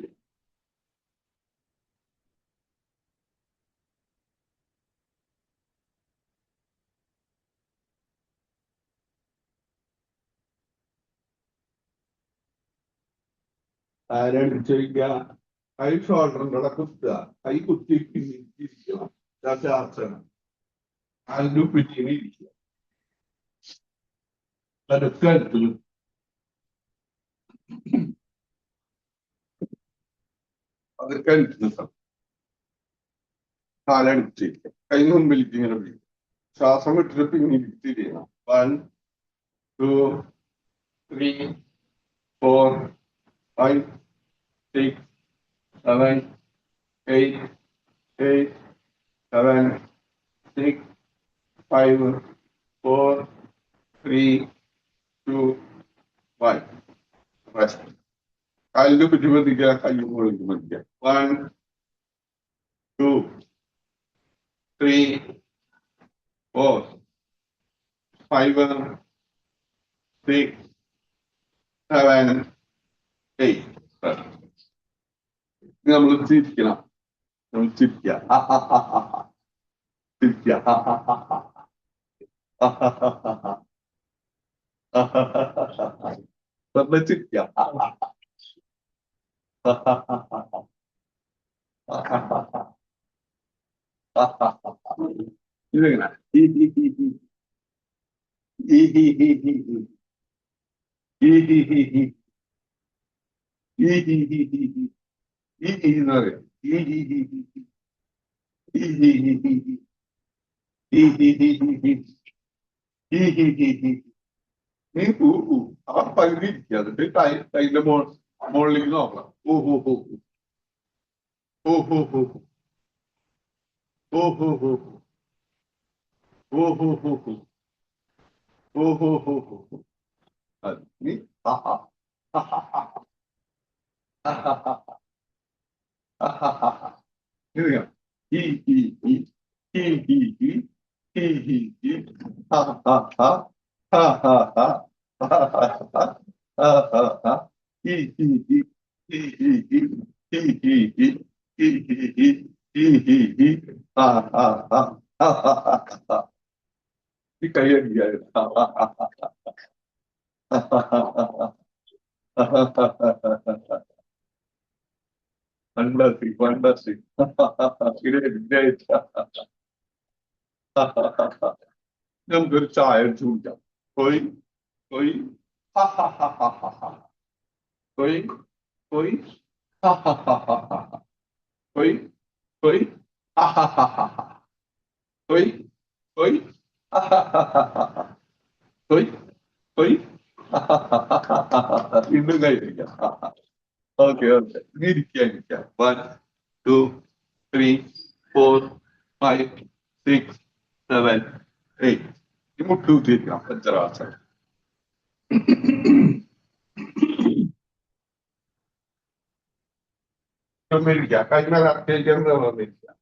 ആരടിച്ചു വയ്ക്കുക കൈ ഷോൾഡറിന്റെ അവിടെ കുത്തുക കൈ കുത്തി പിന്നിരിക്കണം ആസനം അതിന്റെ പിന്നിൽ ഇരിക്കുക അതൊക്കെ അടുത്ത് അതൊക്കെ അടുത്ത് കാലടിച്ചിരിക്കുക കൈ മുമ്പിലേക്ക് ഇങ്ങനെ പിടിക്കും ശ്വാസം വിട്ടിട്ട് പിന്നിലേക്ക് തിരിയണം 1 2 3 4 5 6 7 8 8 7 6 5 4 3 2 1 rest കാലിന്റെ പിടിമതിക്കുക കൈ മുകളിലേക്ക് മതിക്കുക 1 2 3 4 5 6 7 8 നമ്മൾ ചിരിക്കണം നമ്മൾ ചിരിക്കുക ചിരിക്കുക നമ്മൾ ചിരിക്കുക ഇതെങ്ങനെ എന്ന് പറയാം നീ ആ പകുതി ഇരിക്കുക എന്നിട്ട് ടൈലിന്റെ മുകളിലേക്ക് നോക്കണം ഓഹോ ഹോ ഓഹോ ഹോ ഓഹോ ഹോ ഓഹോ ഹോ ഓഹോ ഹോ നീ ഇരിക്കണം ഈ ഈ ഈ ഈ ഈ ഈ ഈ ഈ ഈ ha ha ha ha ha ha ha ha ha ha ha ha he he he he he he he he he he he he he he ha ha ha ha ha ha ha ഈ കൈയടിക്കായിരുന്നു fantastic fantastic great great നമുക്കൊരു ചായ അടിച്ചു കുടിക്കാം പോയി പോയി പോയി പോയി പോയി പോയി പോയി പോയി പോയി പോയി വീണ്ടും കഴിക്കാം ഓക്കെ ഓക്കെ ഇരിക്കാം 1 2 3 4 5 6 7 8 ഈ മുട്ടു കുത്തിയിരിക്കണം പഞ്ചറാസനം ഇരിക്കുക കൈമേൽ അർപ്പിക്കുക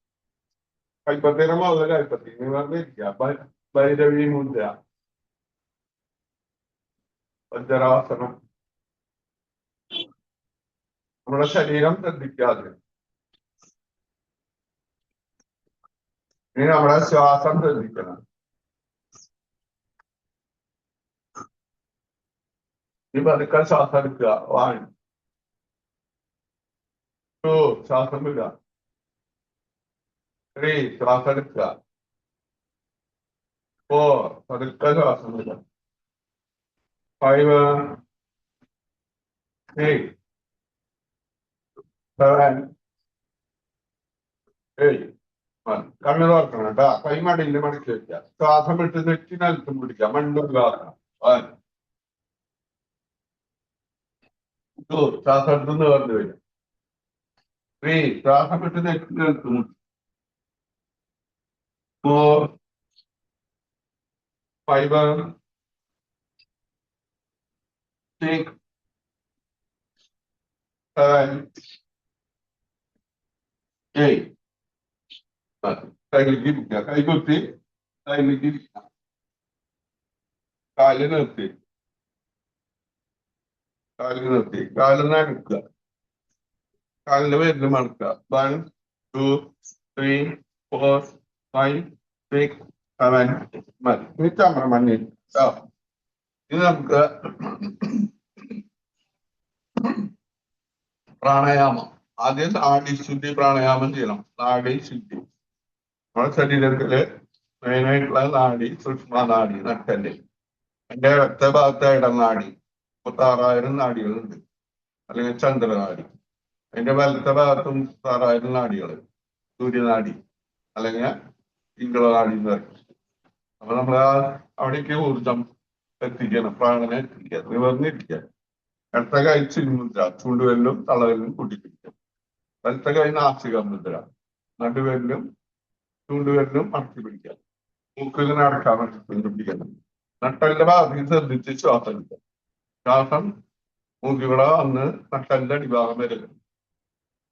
കൈപ്പത്തിയുടെ മുകളിൽ കൈപ്പത്തി നിവർന്നിരിക്കുക ഭൈരവി മുദ്ര പഞ്ചരാസനം നമ്മുടെ ശരീരം ശ്രദ്ധിക്കാതെ ഇനി നമ്മുടെ ശ്വാസം ശ്രദ്ധിക്കണം ഈ പതുക്കെ ശ്വാസം എടുക്കുക 1 2 ശ്വാസം വിടുക 3 ശ്വാസം എടുക്കുക 4 പതുക്കെ ശ്വാസം വിടുക 5 6 7 8 കണ്ണു തുറക്കണം കേട്ടോ കൈമടിയിൽ മടക്കി വെക്കുക ശ്വാസം വിട്ട് നെറ്റി നിലത്തും പിടിക്കുക മണ്ണൊഴിവാക്കണം 1 2 ശ്വാസം എടുത്ത് നിവർന്നു വരും 3 ശ്വാസം വിട്ട് നെറ്റി നിലത്തും 4 5 6 7 8 കയ്യിലേക്ക് ഇരിക്കുക, കൈകുത്തി കയ്യിലേക്ക് ഇരിക്കുക, കാല് നിർത്തി, കാല് നനക്കുക, കാലിന്റെ പേരിൽ മണക്കുക. 1 2 3 4 5 6 7 മതി. ഇനി ചമ്രമണ്ണി ഇത് നമുക്ക് പ്രാണായാമം. ആദ്യം നാഡീശുദ്ധി പ്രാണായാമം ചെയ്യണം. നാഡീശുദ്ധി നമ്മുടെ ശരീരത്തില് മെയിനായിട്ടുള്ള നാഡി സൂക്ഷ്മ നാഡി നട്ടല്. എന്റെ ഒറ്റ ഭാഗത്തെ ഇടനാഡി 36,000 നാഡികളുണ്ട്, അല്ലെങ്കിൽ ചന്ദ്രനാഡി. അതിന്റെ വലത്തെ ഭാഗത്തും 36,000 നാഡികള്, സൂര്യനാഡി അല്ലെങ്കിൽ പിങ്കളനാഡി എന്ന് പറയും. അപ്പൊ നമ്മൾ അവിടേക്ക് ഊർജം എത്തിക്കണം, പ്രാണനെ എത്തിക്കുക, നിവർന്നിരിക്കുക. ഇടത്തെ കൈ ചിന്മുദ്ര, ചൂണ്ടുവെല്ലും തളവെല്ലും കൂട്ടിപ്പിടിക്കുക. വലത്തെ കൈ നാസിക മുദ്ര, നടുവെല്ലും ചൂണ്ടുവെല്ലും മടക്കി പിടിക്കുക. മൂക്കിൽ നടക്കാൻ പിടിക്കണം. നട്ടലിന്റെ ഭാഗത്തേക്ക് ശ്രദ്ധിച്ച് ശ്വാസം എടുക്കുക. ശ്വാസം മൂക്കിവിടെ വന്ന് നട്ടലിന്റെ അടിഭാഗം വരിക.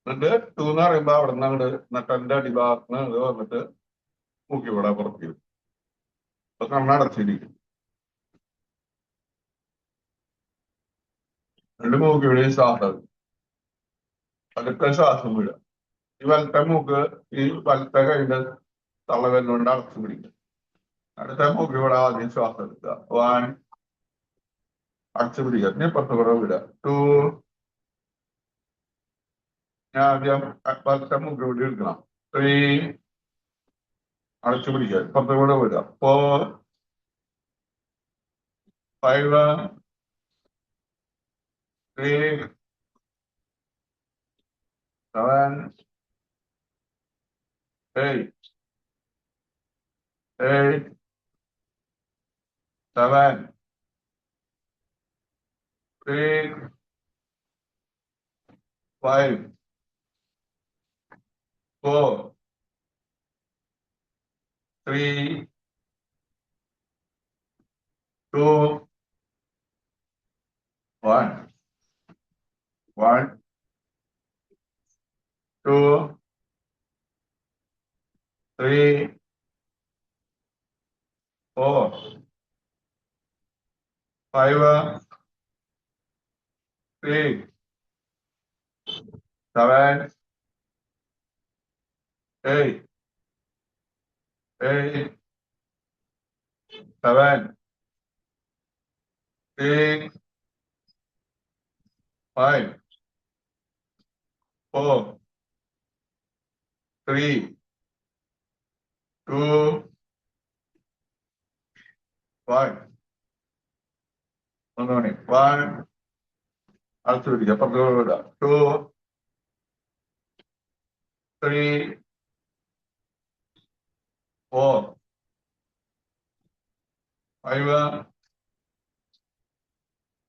എന്നിട്ട് 2 എന്ന് പറയുമ്പോ അവിടെ നിന്ന് അങ്ങോട്ട് നട്ടലിന്റെ അടിഭാഗത്ത് നിന്ന് വന്നിട്ട് മൂക്കിവിടെ പുറത്തിരിക്കും. അപ്പൊ കണ്ണടച്ചിരിക്കും. രണ്ട് മൂക്കിവിടെ ശ്വാസം, പതുക്കെ ശ്വാസം വിടുക. ഈ വലത്തെ മൂക്ക് ഈ വലത്തെ കൈയുടെ തള്ളവെല്ലുകൊണ്ട് അടച്ചു പിടിക്കുക. അടുത്ത മൂക്കിവിടെ ആദ്യം ശ്വാസം എടുക്കുക. 1 അടച്ചു പിടിക്കുക. ഇനി പുറത്തുകൂടെ വിടുക. 2 ഞാൻ ആദ്യം വലത്തെ മൂക്കിവിടെ എടുക്കണം. 3 അടച്ചു പിടിക്കുക. പുറത്തുകൂടെ വിടുക. 4 5 6 7 8 7 6 5 4 3 2 1 1 2 3 4 5 6 7 8 7 6 5 4 3 2 1 ഒന്നുകൂടി. 1 അടച്ചു പിടിക്കുക. പുറത്തുകൂടെ വിടുക. 2 3 4 5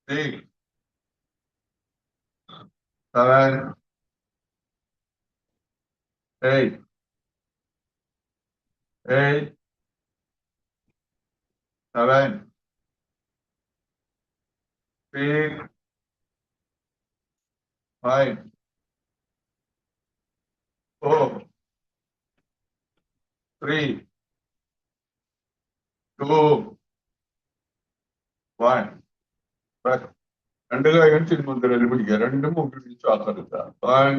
6 7 8 7 6 5 4 3 2 1 രണ്ട് കൈകൾ ചിന്മുദ്രയിൽ പിടിക്കുക. രണ്ട് മൂക്കിൽ ശ്വാസം എടുക്കുക. 1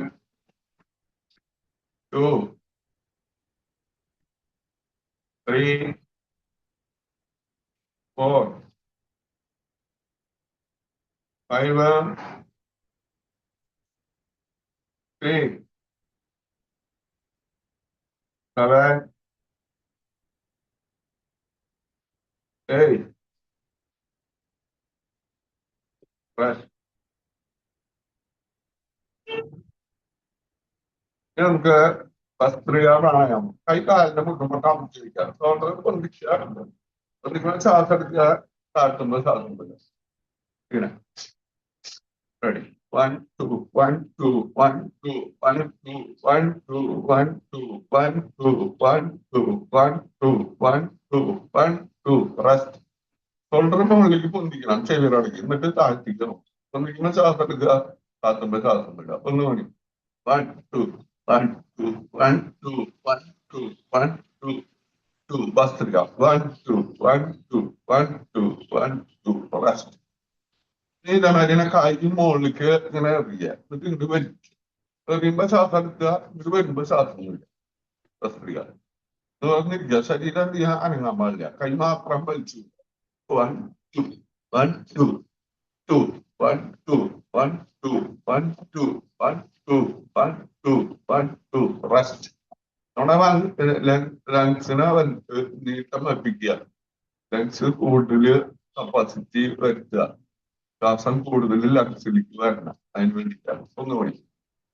2 3 4 5 6 7 8 നമുക്ക് ഭസ്ത്രിക പ്രാണായാമം. കൈകാലിന്റെ മുട്ടുമ്പോ അമർത്തിരിക്കുക. തോന്നുന്നത് പൊന്തിക്കാറുണ്ട്. പൊന്തിക്കുമ്പോൾ ശ്വാസം എടുക്കുക, താഴ്ത്തുമ്പോൾ ശ്വാസം വിടുക. ഇങ്ങനെ റെഡി. 1 2 1 2 1 2 1 2 1 2 1 2 1 2 1 2 1 2 1 2 1 2 റെസ്റ്റ്. ഷോൾഡർ മുകളിലേക്ക് പൊന്തിക്കണം, ചെവിറടക്കി, എന്നിട്ട് താഴ്ത്തിക്കണം. പൊന്തിക്കുമ്പോൾ ശ്വാസം എടുക്കുക, താഴ്ത്തുമ്പോൾ ശ്വാസം വിടുക. ഒന്നുകൂടി. 1 2 1 2 1 2 1 two, 1, 2, 2. Bastriga. 1, 2, 1, 2, 1, 2. Rest. ഇതേമാതിരി കായ് മുകളിലേക്ക് ഇങ്ങനെ എറിയുക. എന്നിട്ട് ഇങ്ങോട്ട് വലിക്കുക. എറിയുമ്പോ ശ്വാസം എടുക്കുക. ഇങ്ങോട്ട് വരുമ്പോ ശ്വാസം വിടുക. ഭസ്ത്രിക. തുറന്നിരിക്കുക. ശരീരം എന്ത് ചെയ്യാൻ അനങ്ങാൻ പാടില്ല. കൈ മാത്രം വലിച്ചു. 1, 2, 1, 2, 2, 1, 2, 1, 2, 1, 2, 1, 2, 1, 2, 1, 2. റെസ്റ്റ്. നമ്മുടെ ലങ്സിനെ നീട്ടം വെപ്പിക്കുക. ലങ്സ് കൂടുതൽ കപ്പാസിറ്റി വരുത്തുക. ശ്വാസം കൂടുതൽ ലങ്സിലേക്ക് വരണം. അതിന് വേണ്ടിയിട്ടാണ്. ഒന്നുകൂടി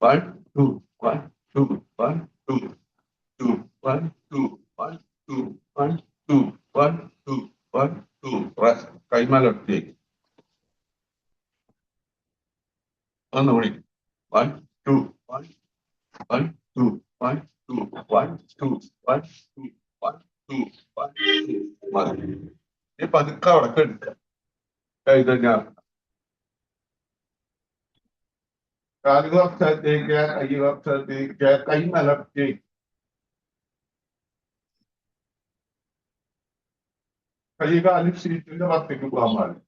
1, 2, 1, 2, 1, 2, 2, 1, 2, 1, 2, 1, 2, 1, 2, 1, 2. റെസ്റ്റ്. കൈമലർത്തിയേക്ക്. ഒന്നുകൂടി 1, 2, 1, 1, 2, 1, 2, 1, 2, 1, 2, 1, 2, 1, 2. മതി. ഈ പതുക്കെ അവിടെ എടുക്കുക. കഴിഞ്ഞാൽ കാല് കുറച്ചത്തേക്ക് കൈ കുറച്ചത്തേക്ക് കൈ മലർത്തി കൈ കാല് ഷീറ്റിന്റെ പത്തേക്ക് പോകാൻ പാടില്ല.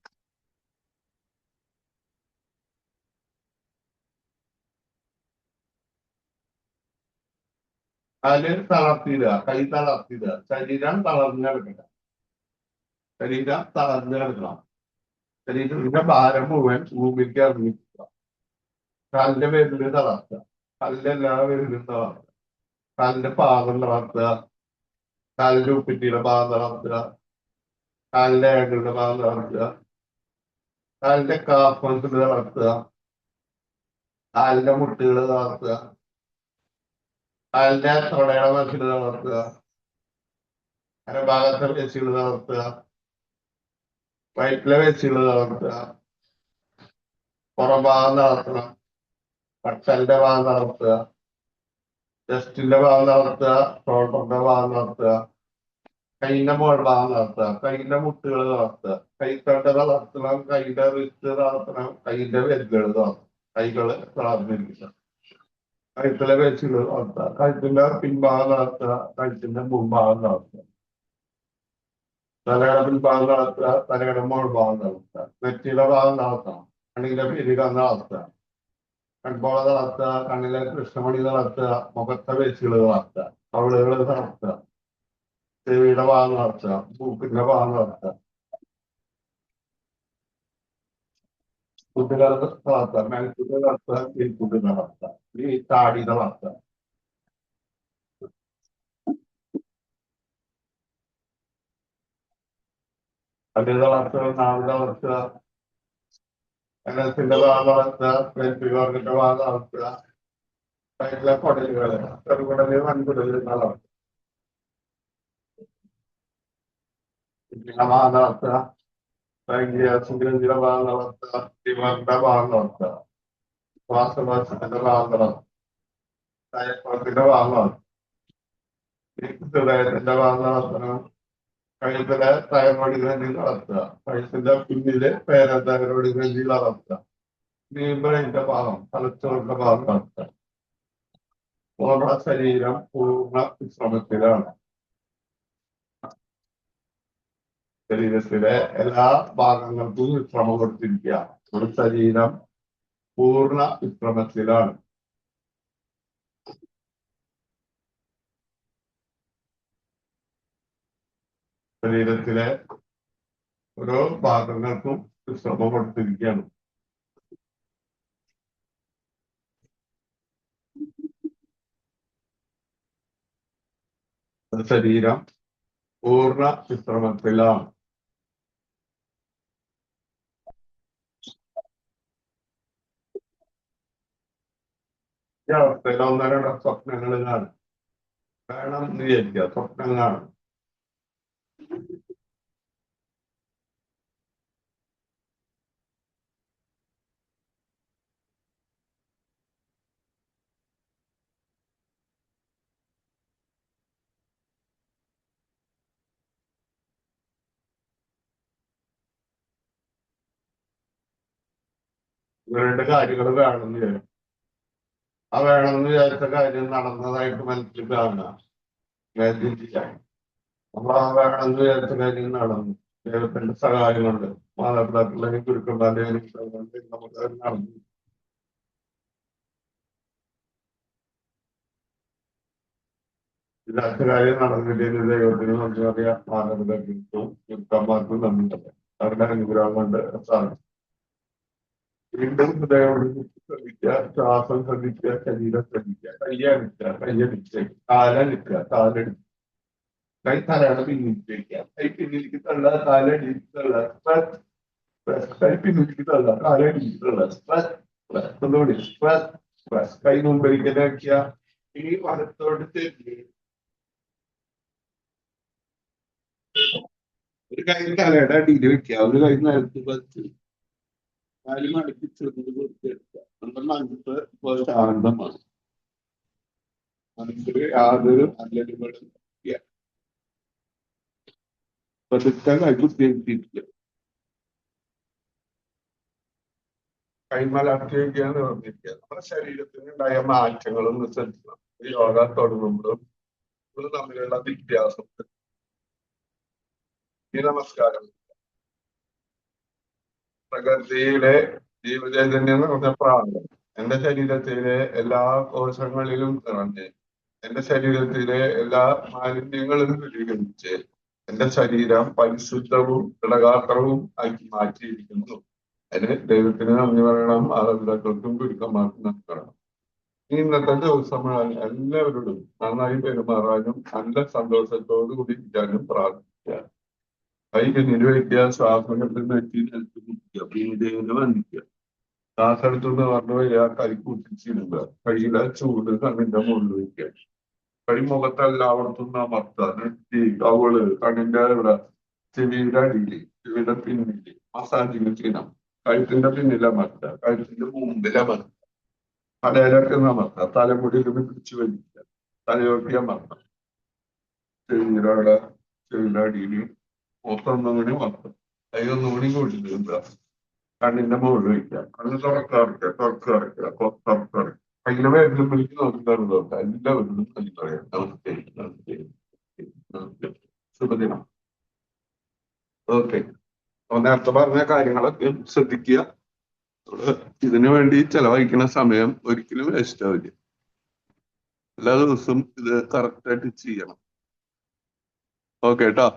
കാല് തളർത്തിയിടുക. കൈ തളർത്തിയിടുക. ശരീരം തളർന്നു കിടക്കണം. ശരീരം തളർന്നു കിടക്കണം. ശരീരത്തിന്റെ ഭാരം മുഴുവൻ ഭൂമിക്ക് ഇറങ്ങിക്കുക. കാലിന്റെ വിരല് തളർത്തുക. കാലിന്റെ എല്ലാ വിരലും തളർത്തുക. കാലിന്റെ പാദം തളർത്തുക. കാലിന്റെ ഉപ്പിറ്റിയുടെ ഭാഗം തളർത്തുക. കാലിന്റെ ഏകളുടെ ഭാഗം തളർത്തുക. കാലിന്റെ കാപ്പൻസിൽ തളർത്തുക. കാലിന്റെ മുട്ടുകൾ തളർത്തുക. കാലിന്റെ തൊടയുടെ മസിൽ തളർത്തുക. ഭാഗത്തെ പേശികൾ തളർത്തുക. വയറ്റിലെ പേശികൾ തളർത്തുക. പുറംഭാഗം തളർത്തണം. കട്ടലിന്റെ ഭാഗം തളർത്തുക. ചെസ്റ്റിന്റെ ഭാഗം തളർത്തുക. ഷോൾഡറിന്റെ ഭാഗം തളർത്തുക. കൈന്റെ മുകൾ ഭാഗം തളർത്തുക. കൈന്റെ മുട്ടുകൾ തളർത്തുക. കൈത്തണ്ട തളർത്തണം. കൈയുടെ റിസ്റ്റ് തളർത്തണം. കൈന്റെ വിരലുകൾ തളർത്തണം. കൈകള് തളർന്നിരിക്കുക. കഴുത്തിലെ പേശികൾ തളർത്തുക. കഴുത്തിന്റെ പിൻഭാഗം തളർത്തുക. കഴുത്തിന്റെ മുൻഭാഗം തളർത്തുക. തലയുടെ പിൻഭാഗം തളർത്തുക. തലയുടെ മുകൾ ഭാഗം തളർത്തുക. നെറ്റിയുടെ ഭാഗം തളർത്തണം. കണ്ണിന്റെ പിരികം തളർത്തുക. കൺപോള തളർത്തുക. കണ്ണിലെ കൃഷ്ണമണി തളർത്തുക. മുഖത്തെ പേശികൾ തളർത്തുക. കവിളുകൾ തളർത്തുക. ചെവിയുടെ ഭാഗം തളർത്തുക. മൂക്കിന്റെ ഭാഗം തളർത്തുക. കുട്ടികൾ തളർത്തുക. മേൽക്കുട്ടി തളർത്തുക. കീഴ്ക്കുട്ടി തളർത്തുക. ഈ താടി തളർത്തുക. കണ്ണിൽ തളർത്തുക. നാവ് തളർത്തുക. കന്നത്തിന്റെ ഭാഗം തളർത്തുക. നെറ്റിവർഗിന്റെ ഭാഗം തളർത്തുക. വയറ്റിലെ കുടലുകള് ചെറുകുടല് വൻകുടല് തളർത്തുക. ഭാഗം തളർത്തുക. സുഗ്രന്ഥിയുടെ ഭാഗം തളർത്തുക. ലിവറിന്റെ ഭാഗം തളർത്തുക. ശ്വാസകോശത്തിന്റെ ഭാഗം തളർത്തുക. തൈറോയ്ഡിന്റെ ഭാഗം തളർത്തുക. ഹൃദയത്തിന്റെ ഭാഗം തളർത്തണം. കഴുത്തിലെ തൈറോയ്ഡ് ഗ്രന്ഥി തളർത്തുക. കഴുത്തിന്റെ പിന്നില് തൈറോയ്ഡ് ഗ്രന്ഥി തളർത്തുക. ബ്രെയിന്റെ ഭാഗം തലച്ചോറിന്റെ ഭാഗം തളർത്തുക. നമ്മുടെ ശരീരം പൂർണ്ണ വിശ്രമത്തിലാണ്. ശരീരത്തിലെ എല്ലാ ഭാഗങ്ങൾക്കും വിശ്രമം കൊടുത്തിരിക്കുക. നമ്മുടെ ശരീരം പൂർണ്ണ വിശ്രമത്തിലാണ്. ശരീരത്തിലെ ഓരോ ഭാഗങ്ങൾക്കും വിശ്രമം കൊടുത്തിരിക്കുകയാണ്. ശരീരം പൂർണ്ണ വിശ്രമത്തിലാണ്. ഈ അവസ്ഥയിൽ ഒന്നോ രണ്ടോ സ്വപ്നങ്ങൾ കാണും. വേണം എന്ന് വിചാരിക്കുക. സ്വപ്നം കാണും. ഇവരുടെ കാര്യങ്ങൾ വേണമെന്ന് വിചാരിക്കും. ആ വേണമെന്ന് വിചാരിച്ച കാര്യം നടന്നതായിട്ട് മനസ്സിൽ കാണുക. ചിന്തിക്കാം. നമ്മൾ ആരാണെന്ന് വിചാരിച്ച കാര്യം നടന്നു. ദൈവത്തിന്റെ സഹായം കൊണ്ട് മാതാപിതാക്കളെയും ഗുരുക്കന്മാരെയും കൊണ്ട് നമുക്ക് അത് നടന്നു. ഇല്ലാത്ത കാര്യം നടന്നില്ലെങ്കിൽ ദൈവത്തിന് നന്ദി പറയാം. മാതാപിതാക്കൾക്കും ഗുരുക്കന്മാർക്കും നന്ദി പറയാം. അവരുടെ അനുഗ്രഹം കൊണ്ട് സാധിക്കും. വീണ്ടും ഹൃദയം ശ്രദ്ധിക്കുക, ശ്വാസം ശ്രദ്ധിക്കുക, ശരീരം ശ്രദ്ധിക്കുക. കയ്യടിക്കുക, കാലടിക്കുക, കാലെടുക്കുക. കൈ തലയാണ് പിന്നിലേക്ക് വയ്ക്കുക. കൈ പിന്നിലേക്ക് തള്ളുക, കാലടിയിലേക്ക് തള്ളുക. Stretch, stretch. കൈ പിന്നിലേക്ക് തള്ളുക, കാലടിയിലേക്ക് തള്ളുക. Stretch, stretch. ഒന്നുകൂടി സ്ട്രെച്ച്, സ്ട്രെച്ച്. കൈ മുമ്പിലേക്ക് വയ്ക്കുക. ഇനി വലത്തോട്ട് തിരിഞ്ഞ് ഒരു കൈ തലയുടെ അടിയിൽ വെക്കുക, ഒരു കൈ നിലത്ത് വെച്ച് കാലും അടുക്കി ചെറുത് കൊടുത്തെടുക്കുക. നമ്മുടെ മനസ്സ് ഇപ്പോൾ ശാന്തമാണ്. മനസ്സിൽ യാതൊരു അല്ലലുകളും ഇല്ല. പതുക്കെ കൈ കുത്തിയെടുത്തിട്ടില്ല. കൈമലർത്തി വയ്ക്കുകയാണ് പറഞ്ഞിരിക്കുക. നമ്മുടെ ശരീരത്തിന് ഉണ്ടായ മാറ്റങ്ങളൊന്നും ശ്രദ്ധിക്കണം. യോഗ തുടങ്ങുമ്പോഴും തമ്മിലുള്ള വ്യത്യാസം. ഈ നമസ്കാരം പ്രകൃതിയുടെ ജീവചൈതന്യം എന്ന് പറഞ്ഞ പ്രാണം എന്റെ ശരീരത്തിലെ എല്ലാ കോശങ്ങളിലും നിറഞ്ഞ് എന്റെ ശരീരത്തിലെ എല്ലാ മാലിന്യങ്ങളും ദൂരീകരിച്ച് എന്റെ ശരീരം പരിശുദ്ധവും ദൃഢഗാത്രവും ആക്കി മാറ്റിയിരിക്കുന്നു. അതിന് ദൈവത്തിന് നന്ദി പറയണം. മാതാപിതാക്കൾക്കും ഗുരുക്കന്മാർക്കും നന്ദി പറയണം. ഇന്നത്തെ ദിവസം എല്ലാവരോടും നന്നായി പെരുമാറാനും നല്ല സന്തോഷത്തോടു കൂടി ഇരിക്കാനും പ്രാർത്ഥിക്കുക. കൈ പിന്നിൽ വയ്ക്കുക, ശ്വാസം കെട്ടി നെറ്റി നിലത്ത് കുടിക്കുക, പിന്നീട് വന്നിക്കുക. ശ്വാസം എടുത്തുകൊണ്ട് പറഞ്ഞു വരിക, കൈ കൂട്ടിച്ചിടുക, കൈയിലെ ചൂട് കണ്ണിന്റെ മുകളിൽ വയ്ക്കുക. കൈ മുഖത്തെല്ലായിടത്തും അമർത്തുക. നെറ്റി, കവള്, കണ്ണിന്റെ ഇവിടെ, ചെവിയുടെ അടിയിൽ, ചെവിയുടെ പിന്നില് മസാജിങ് ചെയ്യണം. കഴുത്തിന്റെ പിന്നിൽ അമർത്തുക, കഴുത്തിന്റെ മുമ്പിൽ അമർത്തുക, തലയിലൊക്കെ അമർത്തുക, തലമുടിയിൽ പിടിച്ചു വലിക്കുക, തലയോട്ടി അമർത്തുക, ചെവിയുടെ ചെവിയുടെ അടിയിൽ മൊത്തൊന്നും കൂടി മൊത്തം കൈ ഒന്നും കൂടി കൂട്ടിട്ടുണ്ടാ. കണ്ണിന്റെ മുകളിൽ വയ്ക്കുക, കണ്ണ് തുറക്കറക്കുക, തുറക്കറക്കുക, തുറക്കറക്കുക. കയ്യിലെ വേദന വിളിച്ച് നോക്കിക്കാറ് നോക്കാം. എല്ലാവരും നന്ദി പറയാം. നമസ്തേ, നമസ്തേ, നമസ്തേ. ശുഭദിനം. ഓക്കെ. നേരത്തെ പറഞ്ഞ കാര്യങ്ങളൊക്കെ ശ്രദ്ധിക്കുക. ഇതിനു വേണ്ടി ചെലവഴിക്കുന്ന സമയം ഒരിക്കലും വേസ്റ്റ് ആവില്ല. എല്ലാ ദിവസവും ഇത് കറക്റ്റായിട്ട് ചെയ്യണം. ഓക്കെ ട്ടോ.